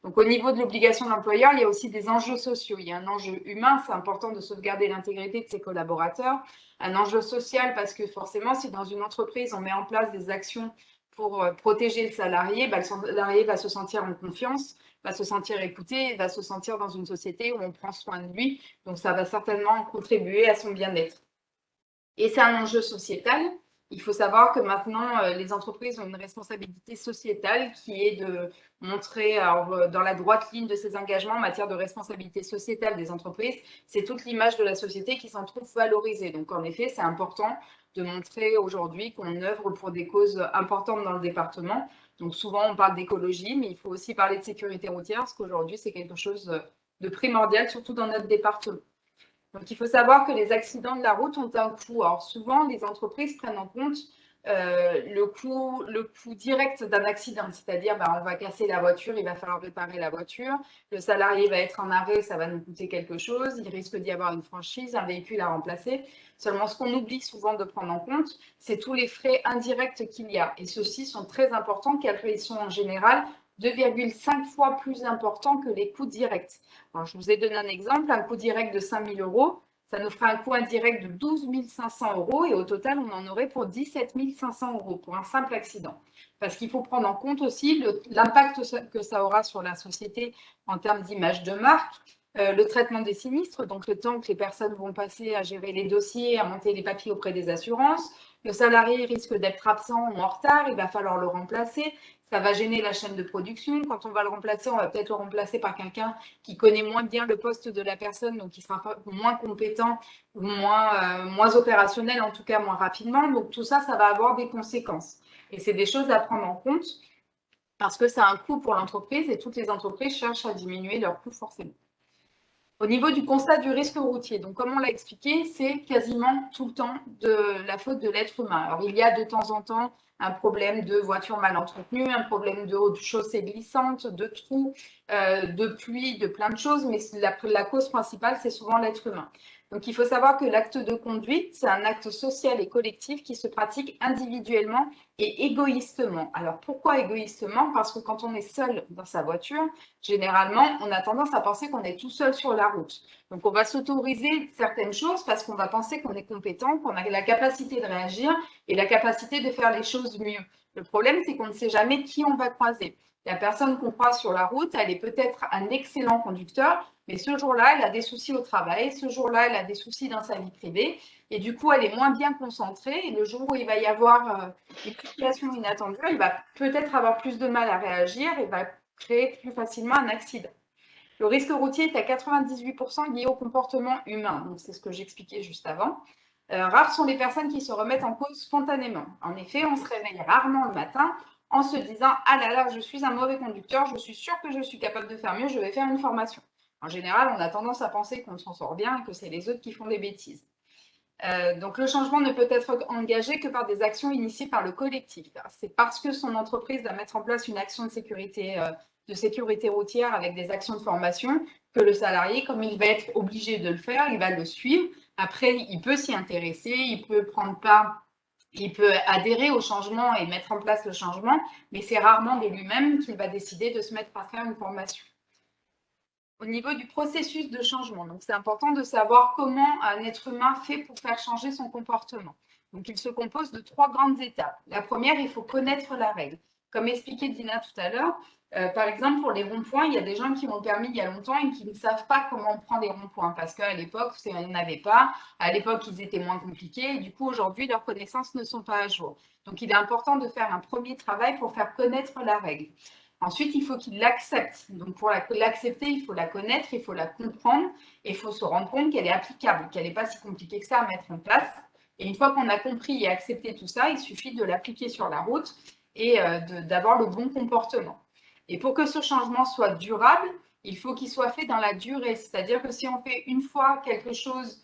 Donc, au niveau de l'obligation de l'employeur, il y a aussi des enjeux sociaux. Il y a un enjeu humain, c'est important de sauvegarder l'intégrité de ses collaborateurs. Un enjeu social parce que forcément, si dans une entreprise, on met en place des actions pour protéger le salarié, le salarié va se sentir en confiance, va se sentir écouté, va se sentir dans une société où on prend soin de lui. Donc, ça va certainement contribuer à son bien-être. Et c'est un enjeu sociétal. Il faut savoir que maintenant, les entreprises ont une responsabilité sociétale qui est de montrer dans la droite ligne de ces engagements en matière de responsabilité sociétale des entreprises. C'est toute l'image de la société qui s'en trouve valorisée. Donc, en effet, c'est important de montrer aujourd'hui qu'on œuvre pour des causes importantes dans le département. Donc, souvent, on parle d'écologie, mais il faut aussi parler de sécurité routière parce qu'aujourd'hui, c'est quelque chose de primordial, surtout dans notre département. Donc, il faut savoir que les accidents de la route ont un coût. Alors, souvent, les entreprises prennent en compte le coût direct d'un accident, c'est-à-dire on va casser la voiture, il va falloir réparer la voiture, le salarié va être en arrêt, ça va nous coûter quelque chose, il risque d'y avoir une franchise, un véhicule à remplacer. Seulement, ce qu'on oublie souvent de prendre en compte, c'est tous les frais indirects qu'il y a. Et ceux-ci sont très importants car ils sont en général 2,5 fois plus importants que les coûts directs. Alors, je vous ai donné un exemple, un coût direct de 5 000 €. Ça nous ferait un coût indirect de 12 500 € et au total, on en aurait pour 17 500 € pour un simple accident. Parce qu'il faut prendre en compte aussi l'impact que ça aura sur la société en termes d'image de marque, le traitement des sinistres, donc le temps que les personnes vont passer à gérer les dossiers, à monter les papiers auprès des assurances. Le salarié risque d'être absent ou en retard, il va falloir le remplacer. Ça va gêner la chaîne de production. Quand on va le remplacer, on va peut-être le remplacer par quelqu'un qui connaît moins bien le poste de la personne, donc qui sera moins compétent ou moins opérationnel, en tout cas moins rapidement. Donc tout ça, ça va avoir des conséquences. Et c'est des choses à prendre en compte parce que ça a un coût pour l'entreprise et toutes les entreprises cherchent à diminuer leurs coûts forcément. Au niveau du constat du risque routier, donc comme on l'a expliqué, c'est quasiment tout le temps de la faute de l'être humain. Alors il y a de temps en temps un problème de voiture mal entretenue, un problème de chaussée glissante, de trous, de pluie, de plein de choses, mais la cause principale, c'est souvent l'être humain. Donc il faut savoir que l'acte de conduite, c'est un acte social et collectif qui se pratique individuellement et égoïstement. Alors pourquoi égoïstement? Parce que quand on est seul dans sa voiture, généralement, on a tendance à penser qu'on est tout seul sur la route. Donc on va s'autoriser certaines choses parce qu'on va penser qu'on est compétent, qu'on a la capacité de réagir et la capacité de faire les choses mieux. Le problème, c'est qu'on ne sait jamais qui on va croiser. La personne qu'on croise sur la route, elle est peut-être un excellent conducteur, mais ce jour-là, elle a des soucis au travail, ce jour-là, elle a des soucis dans sa vie privée, et du coup, elle est moins bien concentrée, et le jour où il va y avoir une situation inattendue, elle va peut-être avoir plus de mal à réagir et va créer plus facilement un accident. Le risque routier est à 98% lié au comportement humain, donc c'est ce que j'expliquais juste avant. Rares sont les personnes qui se remettent en cause spontanément. En effet, on se réveille rarement le matin en se disant « Ah là là, je suis un mauvais conducteur, je suis sûre que je suis capable de faire mieux, je vais faire une formation ». En général, on a tendance à penser qu'on s'en sort bien et que c'est les autres qui font des bêtises. Donc le changement ne peut être engagé que par des actions initiées par le collectif. C'est parce que son entreprise va mettre en place une action de sécurité routière avec des actions de formation que le salarié, comme il va être obligé de le faire, il va le suivre. Après, il peut s'y intéresser, il peut prendre part, il peut adhérer au changement et mettre en place le changement, mais c'est rarement de lui-même qu'il va décider de se mettre à faire une formation. Au niveau du processus de changement, donc c'est important de savoir comment un être humain fait pour faire changer son comportement. Donc il se compose de 3 grandes étapes. La première, il faut connaître la règle. Comme expliqué Dina tout à l'heure, par exemple, pour les ronds-points, il y a des gens qui ont le permis il y a longtemps et qui ne savent pas comment on prend les ronds-points parce qu'à l'époque, on n'en avait pas. À l'époque, ils étaient moins compliqués et du coup, aujourd'hui, leurs connaissances ne sont pas à jour. Donc, il est important de faire un premier travail pour faire connaître la règle. Ensuite, il faut qu'il l'accepte. Donc, pour l'accepter, il faut la connaître, il faut la comprendre et il faut se rendre compte qu'elle est applicable, qu'elle n'est pas si compliquée que ça à mettre en place. Et une fois qu'on a compris et accepté tout ça, il suffit de l'appliquer sur la route et d'avoir le bon comportement. Et pour que ce changement soit durable, il faut qu'il soit fait dans la durée. C'est-à-dire que si on fait une fois quelque chose,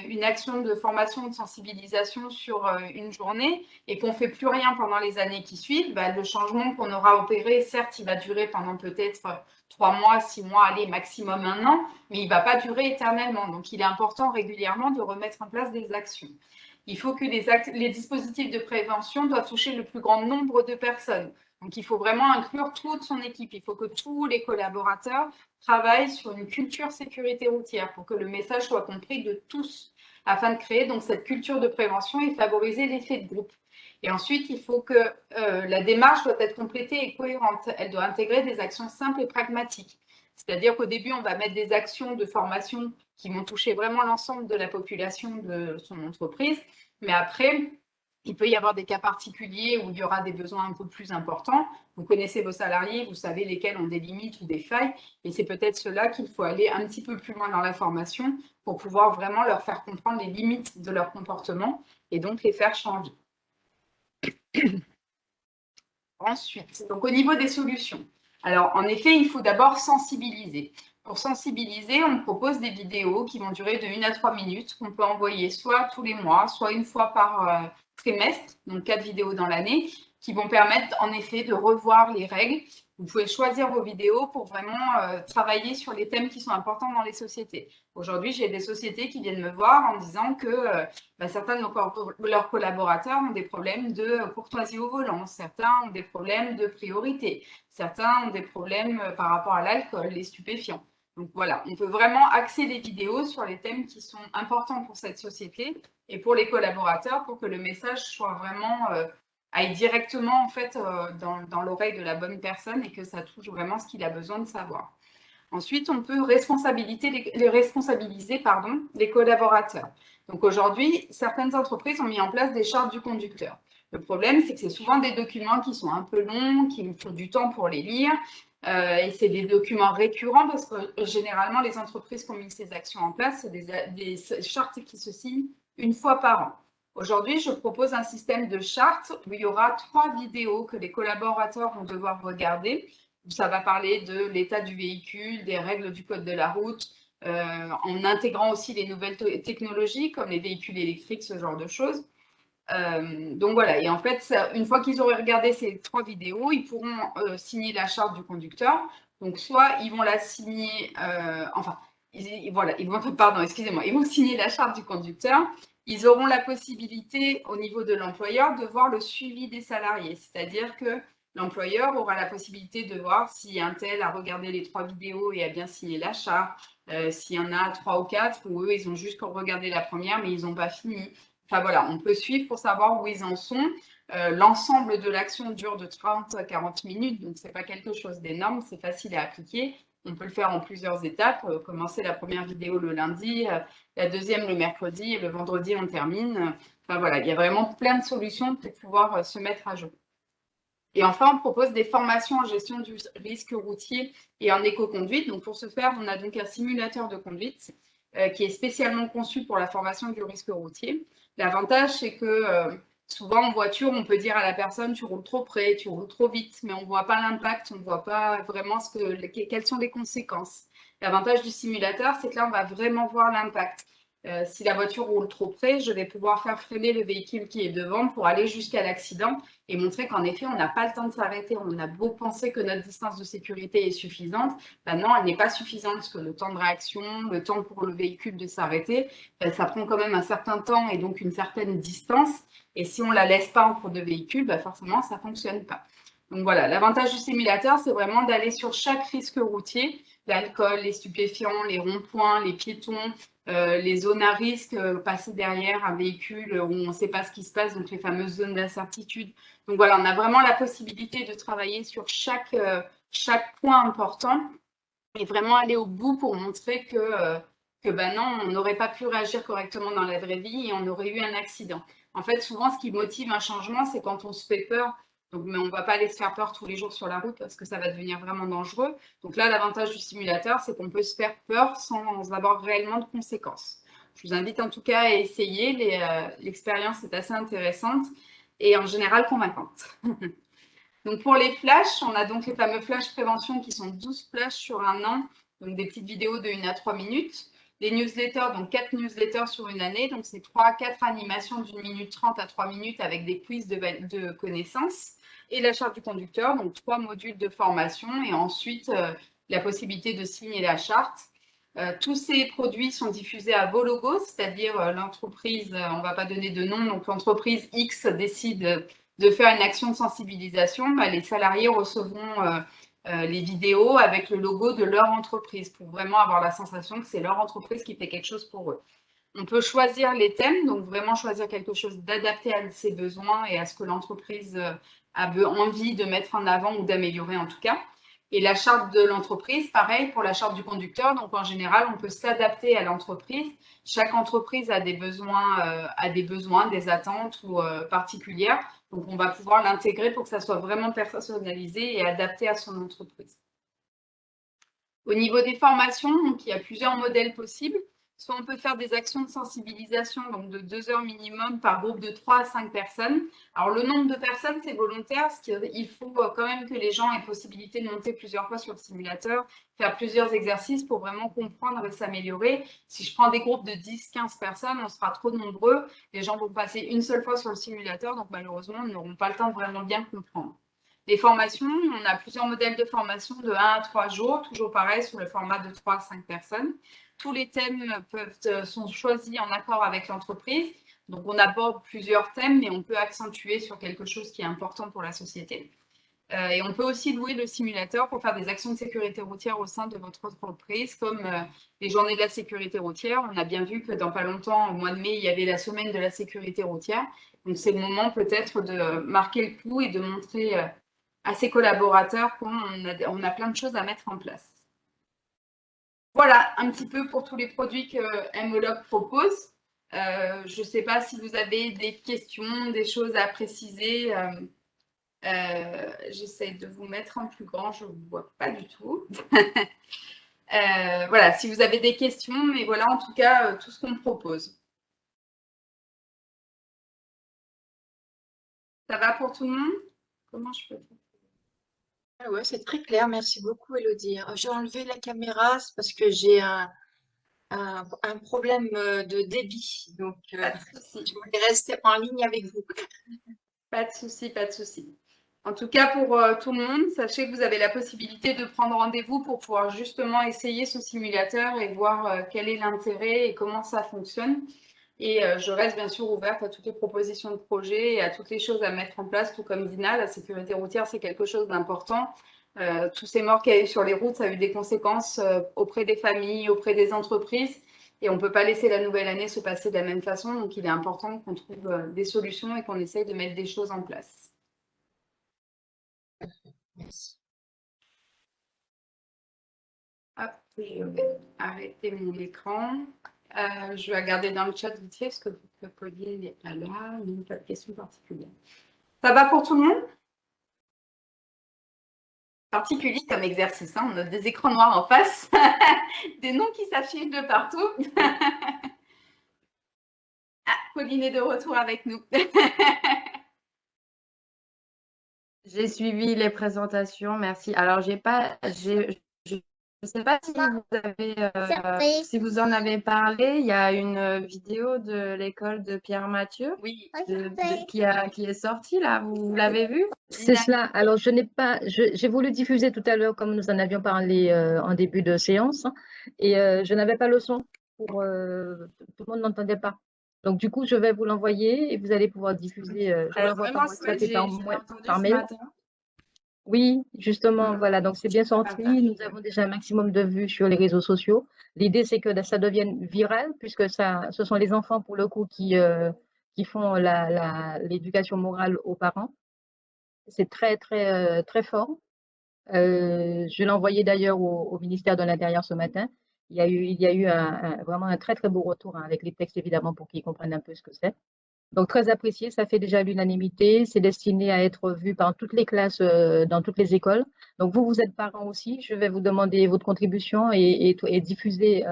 une action de formation, de sensibilisation sur une journée et qu'on ne fait plus rien pendant les années qui suivent, le changement qu'on aura opéré, certes, il va durer pendant peut-être 3 mois, 6 mois, allez, maximum 1 an, mais il ne va pas durer éternellement. Donc, il est important régulièrement de remettre en place des actions. Il faut que les dispositifs de prévention doivent toucher le plus grand nombre de personnes. Donc, il faut vraiment inclure toute son équipe. Il faut que tous les collaborateurs travaillent sur une culture sécurité routière pour que le message soit compris de tous, afin de créer donc cette culture de prévention et favoriser l'effet de groupe. Et ensuite, il faut que la démarche doit être complétée et cohérente. Elle doit intégrer des actions simples et pragmatiques. C'est-à-dire qu'au début, on va mettre des actions de formation qui vont toucher vraiment l'ensemble de la population de son entreprise. Mais après, il peut y avoir des cas particuliers où il y aura des besoins un peu plus importants. Vous connaissez vos salariés, vous savez lesquels ont des limites ou des failles. Et c'est peut-être cela qu'il faut aller un petit peu plus loin dans la formation pour pouvoir vraiment leur faire comprendre les limites de leur comportement et donc les faire changer. Ensuite, donc au niveau des solutions. Alors, en effet, il faut d'abord sensibiliser. Pour sensibiliser, on propose des vidéos qui vont durer de 1 à 3 minutes qu'on peut envoyer soit tous les mois, soit une fois trimestre, donc 4 vidéos dans l'année, qui vont permettre en effet de revoir les règles. Vous pouvez choisir vos vidéos pour vraiment travailler sur les thèmes qui sont importants dans les sociétés. Aujourd'hui, j'ai des sociétés qui viennent me voir en disant que certains de leurs collaborateurs ont des problèmes de courtoisie au volant, certains ont des problèmes de priorité, certains ont des problèmes par rapport à l'alcool, les stupéfiants. Donc voilà, on peut vraiment axer les vidéos sur les thèmes qui sont importants pour cette société et pour les collaborateurs pour que le message soit vraiment aille directement en fait dans l'oreille de la bonne personne et que ça touche vraiment ce qu'il a besoin de savoir. Ensuite, on peut responsabiliser les collaborateurs. Donc aujourd'hui, certaines entreprises ont mis en place des chartes du conducteur. Le problème, c'est que c'est souvent des documents qui sont un peu longs, qu'il faut du temps pour les lire. Et c'est des documents récurrents parce que généralement, les entreprises qui ont mis ces actions en place, c'est des chartes qui se signent une fois par an. Aujourd'hui, je propose un système de chartes où il y aura 3 vidéos que les collaborateurs vont devoir regarder. Ça va parler de l'état du véhicule, des règles du code de la route, en intégrant aussi les nouvelles technologies comme les véhicules électriques, ce genre de choses. Donc voilà, et en fait, une fois qu'ils auraient regardé ces 3 vidéos, ils pourront signer la charte du conducteur. Donc soit ils vont la signer, ils vont signer la charte du conducteur. Ils auront la possibilité au niveau de l'employeur de voir le suivi des salariés, c'est-à-dire que l'employeur aura la possibilité de voir si un tel a regardé les 3 vidéos et a bien signé la charte, s'il y en a 3 ou 4, ou eux, ils ont juste regardé la première, mais ils n'ont pas fini. Enfin voilà, on peut suivre pour savoir où ils en sont. L'ensemble de l'action dure de 30 à 40 minutes, donc ce n'est pas quelque chose d'énorme, c'est facile à appliquer. On peut le faire en plusieurs étapes, commencer la première vidéo le lundi, la deuxième le mercredi et le vendredi on termine. Enfin voilà, il y a vraiment plein de solutions pour pouvoir se mettre à jour. Et enfin, on propose des formations en gestion du risque routier et en éco-conduite. Donc pour ce faire, on a donc un simulateur de conduite qui est spécialement conçu pour la formation du risque routier. L'avantage, c'est que souvent en voiture, on peut dire à la personne tu roules trop près, tu roules trop vite, mais on ne voit pas l'impact, on ne voit pas vraiment quelles sont les conséquences. L'avantage du simulateur, c'est que là, on va vraiment voir l'impact. Si la voiture roule trop près, je vais pouvoir faire freiner le véhicule qui est devant pour aller jusqu'à l'accident et montrer qu'en effet, on n'a pas le temps de s'arrêter. On a beau penser que notre distance de sécurité est suffisante, ben non, elle n'est pas suffisante parce que le temps de réaction, le temps pour le véhicule de s'arrêter, ben ça prend quand même un certain temps et donc une certaine distance. Et si on ne la laisse pas en cours de véhicule, ben forcément, ça ne fonctionne pas. Donc voilà, l'avantage du simulateur, c'est vraiment d'aller sur chaque risque routier, l'alcool, les stupéfiants, les ronds-points, les piétons, les zones à risque, passer derrière un véhicule où on ne sait pas ce qui se passe, donc les fameuses zones d'incertitude. Donc voilà, on a vraiment la possibilité de travailler sur chaque point important et vraiment aller au bout pour montrer que ben non, on n'aurait pas pu réagir correctement dans la vraie vie et on aurait eu un accident. En fait, souvent, ce qui motive un changement, c'est quand on se fait peur. Donc, mais on ne va pas aller se faire peur tous les jours sur la route parce que ça va devenir vraiment dangereux. Donc là, l'avantage du simulateur, c'est qu'on peut se faire peur sans avoir réellement de conséquences. Je vous invite en tout cas à essayer. L'expérience est assez intéressante et en général convaincante. Donc pour les flashs, on a donc les fameux flash prévention qui sont 12 flashs sur un an, donc des petites vidéos de 1 à 3 minutes. Les newsletters, donc 4 newsletters sur une année, donc c'est 3 à 4 animations d'1 minute 30 à 3 minutes avec des quiz de connaissances. Et la charte du conducteur, donc 3 modules de formation et ensuite la possibilité de signer la charte. Tous ces produits sont diffusés à vos logos, c'est-à-dire l'entreprise, on ne va pas donner de nom, donc l'entreprise X décide de faire une action de sensibilisation, les salariés recevront les vidéos avec le logo de leur entreprise pour vraiment avoir la sensation que c'est leur entreprise qui fait quelque chose pour eux. On peut choisir les thèmes, donc vraiment choisir quelque chose d'adapté à ses besoins et à ce que l'entreprise a envie de mettre en avant ou d'améliorer en tout cas. Et la charte de l'entreprise, pareil pour la charte du conducteur. Donc en général, on peut s'adapter à l'entreprise. Chaque entreprise a des besoins, des attentes ou particulières. Donc on va pouvoir l'intégrer pour que ça soit vraiment personnalisé et adapté à son entreprise. Au niveau des formations, donc, il y a plusieurs modèles possibles. Soit on peut faire des actions de sensibilisation, donc de 2 heures minimum par groupe de 3 à 5 personnes. Alors, le nombre de personnes, c'est volontaire, parce qu'il faut quand même que les gens aient possibilité de monter plusieurs fois sur le simulateur, faire plusieurs exercices pour vraiment comprendre et s'améliorer. Si je prends des groupes de 10-15 personnes, on sera trop nombreux. Les gens vont passer une seule fois sur le simulateur, donc malheureusement, ils n'auront pas le temps de vraiment bien comprendre. Les formations, on a plusieurs modèles de formation de 1 à 3 jours, toujours pareil, sur le format de 3 à 5 personnes. Tous les thèmes sont choisis en accord avec l'entreprise. Donc, on aborde plusieurs thèmes, mais on peut accentuer sur quelque chose qui est important pour la société. Et on peut aussi louer le simulateur pour faire des actions de sécurité routière au sein de votre entreprise, comme les journées de la sécurité routière. On a bien vu que dans pas longtemps, au mois de mai, il y avait la semaine de la sécurité routière. Donc, c'est le moment peut-être de marquer le coup et de montrer à ses collaborateurs qu'on a plein de choses à mettre en place. Voilà un petit peu pour tous les produits que Moloc propose. Je ne sais pas si vous avez des questions, des choses à préciser. J'essaie de vous mettre en plus grand, je ne vous vois pas du tout. Voilà, si vous avez des questions, mais voilà en tout cas tout ce qu'on propose. Ça va pour tout le monde? Comment je peux faire? Ah ouais, c'est très clair. Merci beaucoup, Élodie. J'ai enlevé la caméra c'est parce que j'ai un problème de débit. Donc, Pas de souci. je voulais rester en ligne avec vous. Pas de souci, pas de souci. En tout cas, pour tout le monde, sachez que vous avez la possibilité de prendre rendez-vous pour pouvoir justement essayer ce simulateur et voir quel est l'intérêt et comment ça fonctionne. Et je reste bien sûr ouverte à toutes les propositions de projet et à toutes les choses à mettre en place, tout comme Dina. La sécurité routière, c'est quelque chose d'important. Tous ces morts qu'il y a eu sur les routes, ça a eu des conséquences auprès des familles, auprès des entreprises. Et on ne peut pas laisser la nouvelle année se passer de la même façon. Donc, il est important qu'on trouve des solutions et qu'on essaye de mettre des choses en place. Merci. Hop, je vais arrêter mon écran. Je vais regarder dans le chat vite fait, parce que Pauline n'est pas là. Donc, pas de questions particulières. Ça va pour tout le monde? Particulier comme exercice, hein. On a des écrans noirs en face, des noms qui s'affichent de partout. Ah, Pauline est de retour avec nous. J'ai suivi les présentations, merci. Alors, je ne sais pas si vous en avez parlé. Il y a une vidéo de l'école de Pierre Mathieu Oui. qui est sortie là. Vous l'avez vue? C'est cela. Alors, j'ai voulu diffuser tout à l'heure, comme nous en avions parlé en début de séance, et je n'avais pas le son pour tout le monde n'entendait pas. Donc, du coup, je vais vous l'envoyer et vous allez pouvoir diffuser. Je l'envoie Vraiment, par WhatsApp et je l'ai entendu par ce mail. matin. Oui, justement, voilà. Donc, c'est bien sorti. Nous avons déjà un maximum de vues sur les réseaux sociaux. L'idée, c'est que ça devienne viral, puisque ce sont les enfants, pour le coup, qui font l'éducation morale aux parents. C'est très, très, très fort. Je l'ai envoyé d'ailleurs au ministère de l'Intérieur ce matin. Il y a eu vraiment un très, très beau retour, hein, avec les textes, évidemment, pour qu'ils comprennent un peu ce que c'est. Donc, très apprécié, ça fait déjà l'unanimité. C'est destiné à être vu par toutes les classes, dans toutes les écoles. Donc, vous êtes parents aussi. Je vais vous demander votre contribution et diffuser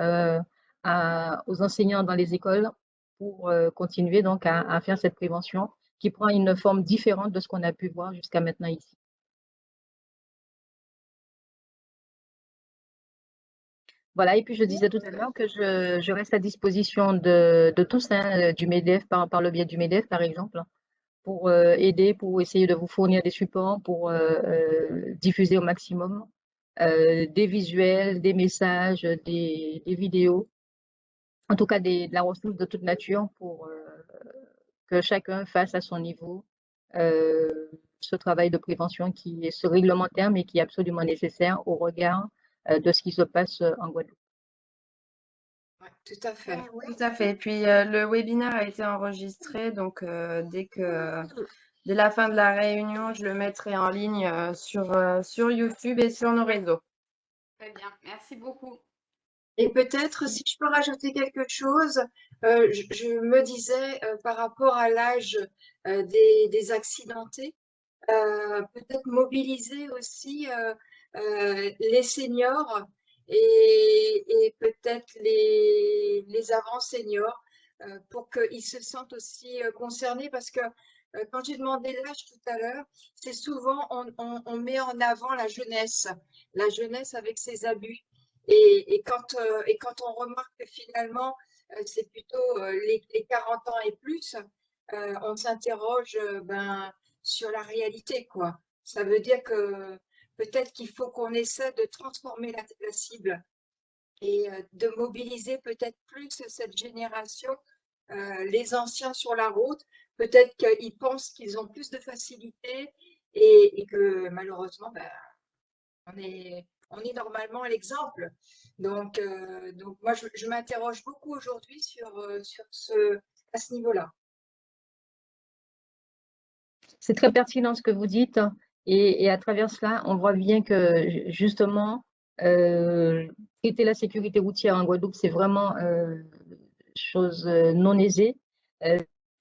aux enseignants dans les écoles pour continuer donc à faire cette prévention qui prend une forme différente de ce qu'on a pu voir jusqu'à maintenant ici. Voilà, et puis je disais tout à l'heure que je reste à disposition de tous, hein, du MEDEF, par le biais du MEDEF, par exemple, pour aider, pour essayer de vous fournir des supports, pour diffuser au maximum des visuels, des messages, des vidéos, en tout cas de la ressource de toute nature pour que chacun fasse à son niveau ce travail de prévention qui est réglementaire, mais qui est absolument nécessaire au regard de ce qui se passe en Guadeloupe. Ouais, tout à fait. Tout à fait. Puis le webinaire a été enregistré, donc dès la fin de la réunion, je le mettrai en ligne sur YouTube et sur nos réseaux. Très bien, merci beaucoup. Et peut-être, si je peux rajouter quelque chose, je me disais par rapport à l'âge des accidentés, peut-être mobiliser aussi les seniors et peut-être les avant seniors pour qu'ils se sentent aussi concernés parce que quand j'ai demandé l'âge tout à l'heure, c'est souvent on met en avant la jeunesse avec ses abus. Et quand on remarque que finalement, c'est plutôt les 40 ans et plus, on s'interroge sur la réalité, quoi. Ça veut dire que peut-être qu'il faut qu'on essaie de transformer la cible et de mobiliser peut-être plus cette génération, les anciens sur la route. Peut-être qu'ils pensent qu'ils ont plus de facilité et que malheureusement, on est normalement l'exemple. Donc moi, je m'interroge beaucoup aujourd'hui à ce niveau-là. C'est très pertinent ce que vous dites et à travers cela, on voit bien que justement, traiter la sécurité routière en Guadeloupe, c'est vraiment chose non aisée.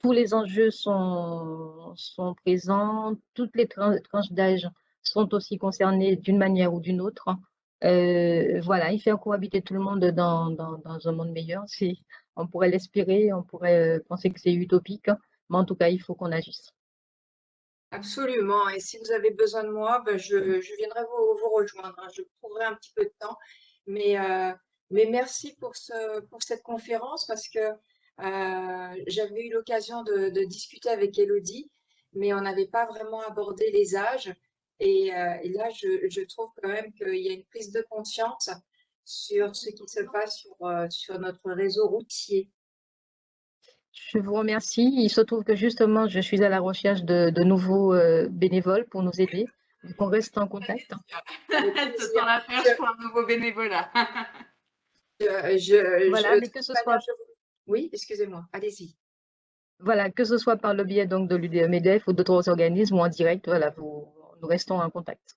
Tous les enjeux sont présents, toutes les tranches d'âge sont aussi concernées d'une manière ou d'une autre. Voilà, il fait cohabiter tout le monde dans un monde meilleur. On pourrait l'espérer, on pourrait penser que c'est utopique, mais en tout cas, il faut qu'on agisse. Absolument. Et si vous avez besoin de moi, je viendrai vous rejoindre, hein. Je trouverai un petit peu de temps. Mais merci pour cette conférence parce que j'avais eu l'occasion de discuter avec Élodie, mais on n'avait pas vraiment abordé les âges. Et là, je trouve quand même qu'il y a une prise de conscience sur ce qui se passe sur notre réseau routier. Je vous remercie. Il se trouve que justement, je suis à la recherche de nouveaux bénévoles pour nous aider. Donc, on reste en contact. Je tends la perche pour un nouveau bénévolat. Voilà, mais que ce soit... Oui, excusez-moi, allez-y. Voilà, que ce soit par le biais donc de l'UDMEDEF ou d'autres organismes ou en direct, voilà, nous restons en contact.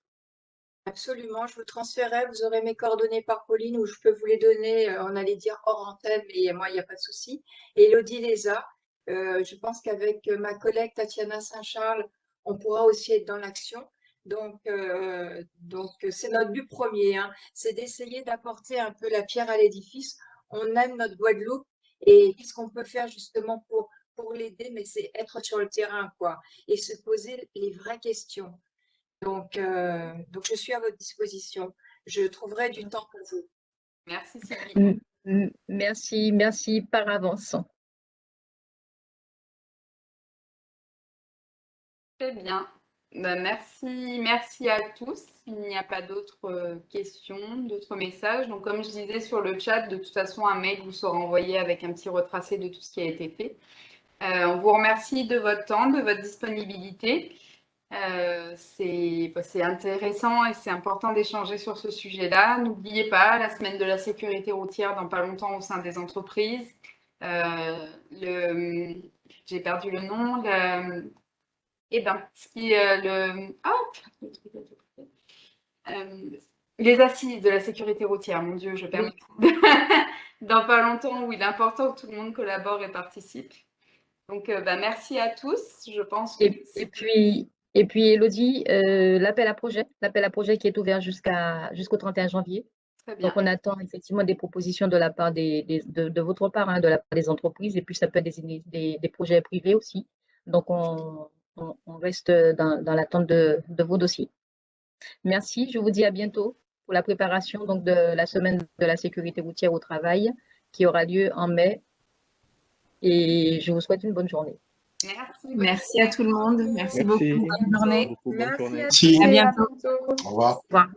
Absolument, je vous transférerai, vous aurez mes coordonnées par Pauline ou je peux vous les donner, on allait dire hors antenne, mais moi, il n'y a pas de souci. Et Élodie les a. Je pense qu'avec ma collègue Tatiana Saint-Charles, on pourra aussi être dans l'action. Donc c'est notre but premier, hein, c'est d'essayer d'apporter un peu la pierre à l'édifice. On aime notre Guadeloupe et qu'est-ce qu'on peut faire justement pour l'aider, mais c'est être sur le terrain, quoi, et se poser les vraies questions. Donc, je suis à votre disposition. Je trouverai du temps pour vous. Merci Sylvie. Merci par avance. Très bien. Merci à tous. Il n'y a pas d'autres questions, d'autres messages. Donc, comme je disais sur le chat, de toute façon, un mail vous sera envoyé avec un petit retracé de tout ce qui a été fait. On vous remercie de votre temps, de votre disponibilité. C'est intéressant et c'est important d'échanger sur ce sujet-là. N'oubliez pas, la semaine de la sécurité routière dans pas longtemps au sein des entreprises. J'ai perdu le nom. Les assises de la sécurité routière, mon Dieu, je perds dans pas longtemps, où il est important que tout le monde collabore et participe. Donc, merci à tous. Je pense que et puis Élodie, l'appel à projet qui est ouvert jusqu'au 31 janvier. Très bien. Donc, on attend effectivement des propositions de la part de votre part, hein, de la part des entreprises, et puis ça peut être des projets privés aussi. Donc, on reste dans l'attente de vos dossiers. Merci, je vous dis à bientôt pour la préparation donc, de la semaine de la sécurité routière au travail qui aura lieu en mai. Et je vous souhaite une bonne journée. Merci à tout le monde. Merci beaucoup. Bonne journée. Merci. À bientôt. Au revoir. Au revoir.